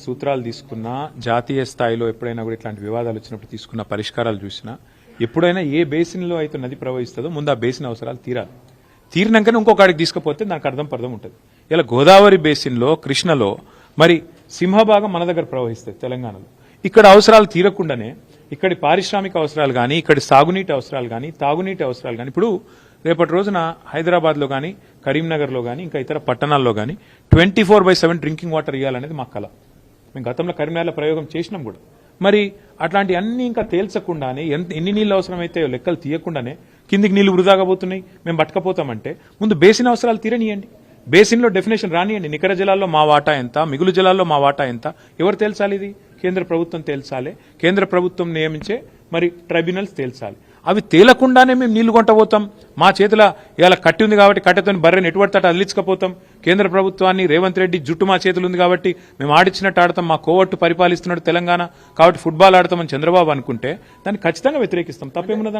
సూత్రాలు తీసుకున్నా, జాతీయ స్థాయిలో ఎప్పుడైనా కూడా ఇట్లాంటి వివాదాలు వచ్చినప్పుడు తీసుకున్న పరిష్కారాలు చూసినా, ఎప్పుడైనా ఏ బేసిన్లో అయితే నది ప్రవహిస్తుందో ముందు ఆ బేసిన్ అవసరాలు తీరాలి. తీరినాకనే ఇంకొకడికి తీసుకుపోతే దానికి అర్థం ఉంటుంది. ఇలా గోదావరి బేసిన్లో, కృష్ణలో మరి సింహభాగం మన దగ్గర ప్రవహిస్తుంది తెలంగాణలో. ఇక్కడ అవసరాలు తీరకుండానే ఇక్కడి పారిశ్రామిక అవసరాలు కానీ, ఇక్కడి సాగునీటి అవసరాలు కానీ, తాగునీటి అవసరాలు కానీ, ఇప్పుడు రేపటి రోజున హైదరాబాద్లో కానీ, కరీంనగర్లో కానీ, ఇంకా ఇతర పట్టణాల్లో కానీ 24/7 డ్రింకింగ్ వాటర్ ఇవ్వాలనేది మా కళ. మేము గతంలో కరీంనగర్లో ప్రయోగం చేసినాం కూడా. మరి అట్లాంటి అన్ని ఇంకా తేల్చకుండానే ఎన్ని నీళ్ళు అవసరమైతే లెక్కలు తీయకుండానే కిందికి నీళ్లు వృధాగా పోతున్నాయి, మేము పట్టుకపోతామంటే ముందు బేసిన్ అవసరాలు తీరనియండి. బేసిన్లో డెఫినేషన్ రానియండి. నికర జలాల్లో మా వాటా ఎంత, మిగులు జలాల్లో మా వాటా ఎంత, ఎవరు తేల్చాలి? ఇది కేంద్ర ప్రభుత్వం తేల్చాలి. కేంద్ర ప్రభుత్వం నియమించే మరి ట్రైబ్యునల్స్ తేల్చాలి. అవి తేలకుండానే మేము నీళ్లు కొంటపోతాం. మా చేతిలో ఇవాళ కట్టి ఉంది కాబట్టి కట్టెతోని బర్రెని ఎటువంటి అదిలించకపోతాం. కేంద్ర ప్రభుత్వాన్ని రేవంత్ రెడ్డి జుట్టు మా చేతులు ఉంది కాబట్టి మేము ఆడిచ్చినట్టు ఆడతాం. మా కోవట్టు పరిపాలిస్తున్నాడు తెలంగాణ కాబట్టి ఫుట్బాల్ ఆడతామని చంద్రబాబు అనుకుంటే దాన్ని ఖచ్చితంగా వ్యతిరేకిస్తాం. తప్పేమున్నది?